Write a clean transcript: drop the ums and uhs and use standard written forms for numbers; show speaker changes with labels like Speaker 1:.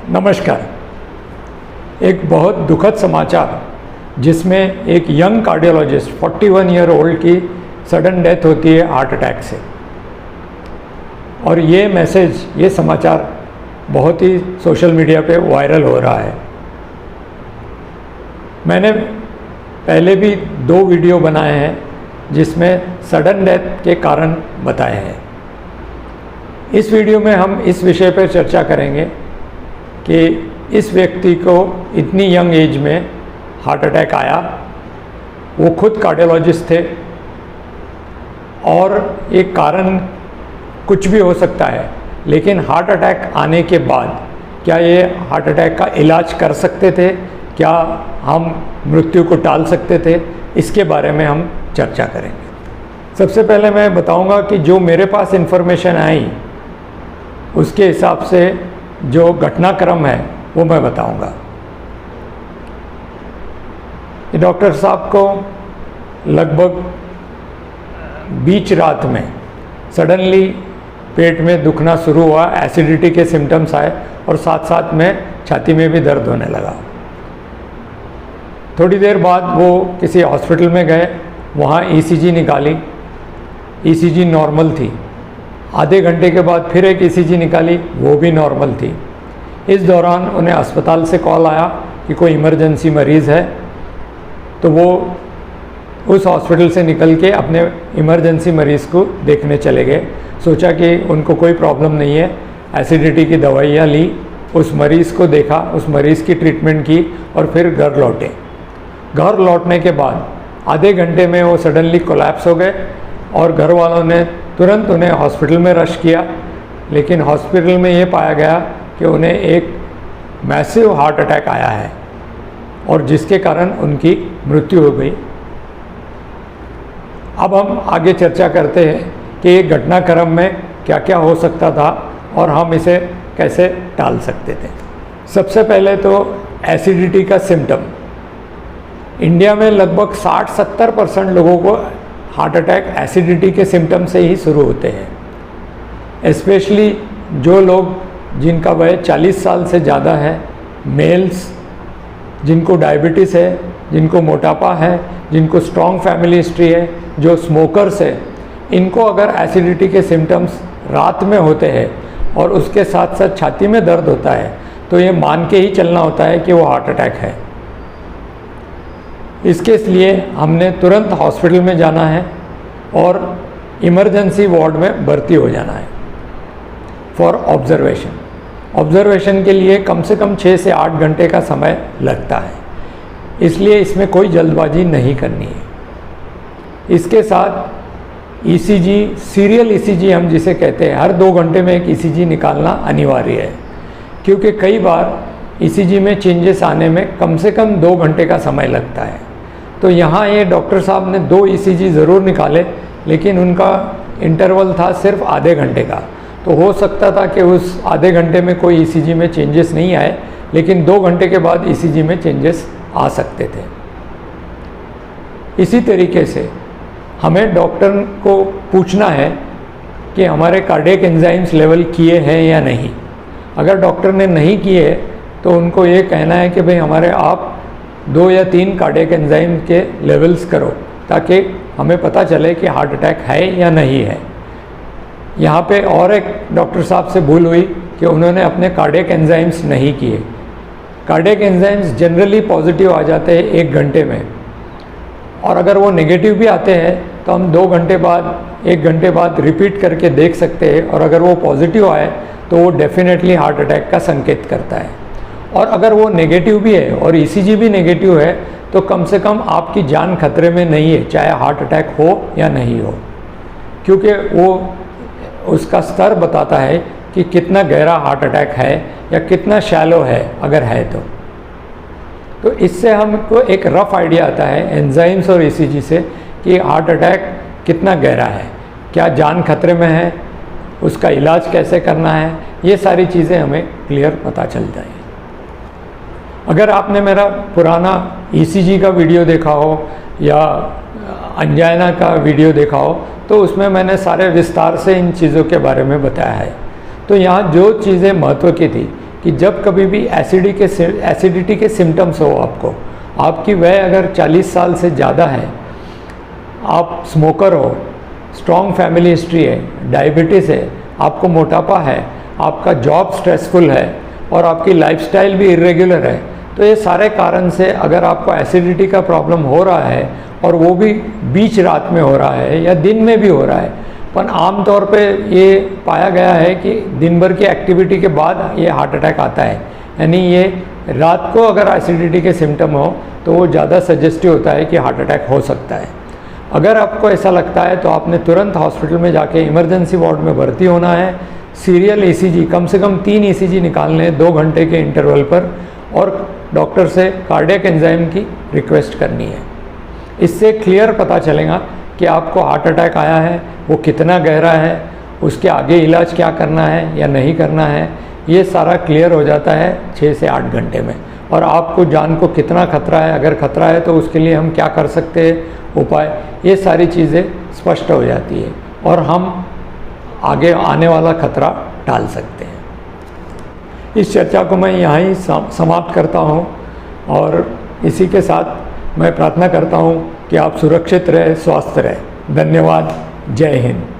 Speaker 1: नमस्कार। एक बहुत दुखद समाचार जिसमें एक यंग कार्डियोलॉजिस्ट 41 ईयर ओल्ड की सडन डेथ होती है हार्ट अटैक से। और ये मैसेज, ये समाचार बहुत ही सोशल मीडिया पे वायरल हो रहा है। मैंने पहले भी 2 वीडियो बनाए हैं जिसमें सडन डेथ के कारण बताए हैं। इस वीडियो में हम इस विषय पर चर्चा करेंगे कि इस व्यक्ति को इतनी यंग एज में हार्ट अटैक आया। वो खुद कार्डियोलॉजिस्ट थे और एक कारण कुछ भी हो सकता है, लेकिन हार्ट अटैक आने के बाद क्या ये हार्ट अटैक का इलाज कर सकते थे, क्या हम मृत्यु को टाल सकते थे, इसके बारे में हम चर्चा करेंगे। सबसे पहले मैं बताऊंगा कि जो मेरे पास इन्फॉर्मेशन आई उसके हिसाब से जो घटनाक्रम है वो मैं बताऊंगा। डॉक्टर साहब को लगभग बीच रात में सडनली पेट में दुखना शुरू हुआ, एसिडिटी के सिम्टम्स आए और साथ साथ में छाती में भी दर्द होने लगा। थोड़ी देर बाद वो किसी हॉस्पिटल में गए, वहाँ ईसीजी निकाली, ईसीजी नॉर्मल थी। आधे घंटे के बाद फिर एक ईसीजी निकाली, वो भी नॉर्मल थी। इस दौरान उन्हें अस्पताल से कॉल आया कि कोई इमरजेंसी मरीज़ है, तो वो उस हॉस्पिटल से निकल के अपने इमरजेंसी मरीज़ को देखने चले गए। सोचा कि उनको कोई प्रॉब्लम नहीं है, एसिडिटी की दवाइयाँ ली, उस मरीज़ को देखा, उस मरीज़ की ट्रीटमेंट की और फिर घर लौटे। घर लौटने के बाद आधे घंटे में वो सडनली कोलैप्स हो गए और घर वालों ने तुरंत उन्हें हॉस्पिटल में रश किया, लेकिन हॉस्पिटल में ये पाया गया कि उन्हें एक मैसिव हार्ट अटैक आया है और जिसके कारण उनकी मृत्यु हो गई। अब हम आगे चर्चा करते हैं कि ये घटनाक्रम में क्या क्या हो सकता था और हम इसे कैसे टाल सकते थे। सबसे पहले तो एसिडिटी का सिम्टम। इंडिया में लगभग 60-70% लोगों को हार्ट अटैक एसिडिटी के सिम्टम से ही शुरू होते हैं। स्पेशली जो लोग जिनका वय 40 साल से ज़्यादा है, मेल्स, जिनको डायबिटीज़ है, जिनको मोटापा है, जिनको स्ट्रॉन्ग फैमिली हिस्ट्री है, जो स्मोकर्स है, इनको अगर एसिडिटी के सिम्टम्स रात में होते हैं और उसके साथ साथ छाती में दर्द होता है, तो ये मान के ही चलना होता है कि वो हार्ट अटैक है। इसके लिए हमने तुरंत हॉस्पिटल में जाना है और इमरजेंसी वार्ड में भर्ती हो जाना है फॉर ऑब्जर्वेशन। ऑब्जर्वेशन के लिए कम से कम 6 से 8 घंटे का समय लगता है, इसलिए इसमें कोई जल्दबाजी नहीं करनी है। इसके साथ ईसीजी, सीरियल ईसीजी हम जिसे कहते हैं, हर 2 घंटे में एक ईसीजी निकालना अनिवार्य है, क्योंकि कई बार ईसीजी में चेंजेस आने में कम से कम 2 घंटे का समय लगता है। तो यहाँ ये डॉक्टर साहब ने 2 ईसीजी ज़रूर निकाले, लेकिन उनका इंटरवल था सिर्फ आधे घंटे का। तो हो सकता था कि उस आधे घंटे में कोई ईसीजी में चेंजेस नहीं आए, लेकिन 2 घंटे के बाद ईसीजी में चेंजेस आ सकते थे। इसी तरीके से हमें डॉक्टर को पूछना है कि हमारे कार्डियक एंजाइम्स लेवल किए हैं या नहीं। अगर डॉक्टर ने नहीं किए तो उनको ये कहना है कि भाई हमारे आप 2 या 3 कार्डियक एंजाइम के लेवल्स करो, ताकि हमें पता चले कि हार्ट अटैक है या नहीं है। यहाँ पे और एक डॉक्टर साहब से भूल हुई कि उन्होंने अपने कार्डियक एंजाइम्स नहीं किए। कार्डियक एंजाइम्स जनरली पॉजिटिव आ जाते हैं 1 घंटे में, और अगर वो नेगेटिव भी आते हैं तो हम 2 घंटे बाद, 1 घंटे बाद रिपीट करके देख सकते हैं, और अगर वो पॉजिटिव आए तो वो डेफिनेटली हार्ट अटैक का संकेत करता है। और अगर वो नेगेटिव भी है और ईसीजी भी नेगेटिव है, तो कम से कम आपकी जान खतरे में नहीं है, चाहे हार्ट अटैक हो या नहीं हो, क्योंकि वो उसका स्तर बताता है कि कितना गहरा हार्ट अटैक है या कितना शैलो है, अगर है तो इससे हमको एक रफ आइडिया आता है एंजाइम्स और ईसीजी से कि हार्ट अटैक कितना गहरा है, क्या जान खतरे में है, उसका इलाज कैसे करना है, ये सारी चीज़ें हमें क्लियर पता चल जाए। अगर आपने मेरा पुराना ईसीजी का वीडियो देखा हो या अंजाइना का वीडियो देखा हो, तो उसमें मैंने सारे विस्तार से इन चीज़ों के बारे में बताया है। तो यहाँ जो चीज़ें महत्व की थी कि जब कभी भी एसिडिटी के सिम्टम्स हो आपको, आपकी वय अगर 40 साल से ज़्यादा है, आप स्मोकर हो, स्ट्रॉन्ग फैमिली हिस्ट्री है, डायबिटीज़ है, आपको मोटापा है, आपका जॉब स्ट्रेसफुल है और आपकी लाइफस्टाइल भी इरेगुलर है, तो ये सारे कारण से अगर आपको एसिडिटी का प्रॉब्लम हो रहा है और वो भी बीच रात में हो रहा है या दिन में भी हो रहा है, पर आम तौर पे ये पाया गया है कि दिन भर की एक्टिविटी के बाद ये हार्ट अटैक आता है। यानी ये रात को अगर एसिडिटी के सिम्टम हो तो वो ज़्यादा सजेस्टिव होता है कि हार्ट अटैक हो सकता है। अगर आपको ऐसा लगता है तो आपने तुरंत हॉस्पिटल में जाके इमरजेंसी वार्ड में भर्ती होना है। सीरियल ईसीजी, कम से कम 3 ईसीजी निकालने 2 घंटे के इंटरवल पर, और डॉक्टर से कार्डियक एंजाइम की रिक्वेस्ट करनी है। इससे क्लियर पता चलेगा कि आपको हार्ट अटैक आया है, वो कितना गहरा है, उसके आगे इलाज क्या करना है या नहीं करना है, ये सारा क्लियर हो जाता है 6 से 8 घंटे में। और आपको जान को कितना खतरा है, अगर खतरा है तो उसके लिए हम क्या कर सकते हैं, उपाय, ये सारी चीज़ें स्पष्ट हो जाती है और हम आगे आने वाला खतरा टाल सकते हैं। इस चर्चा को मैं यहाँ ही समाप्त करता हूँ और इसी के साथ मैं प्रार्थना करता हूँ कि आप सुरक्षित रहें, स्वस्थ रहें। धन्यवाद। जय हिंद।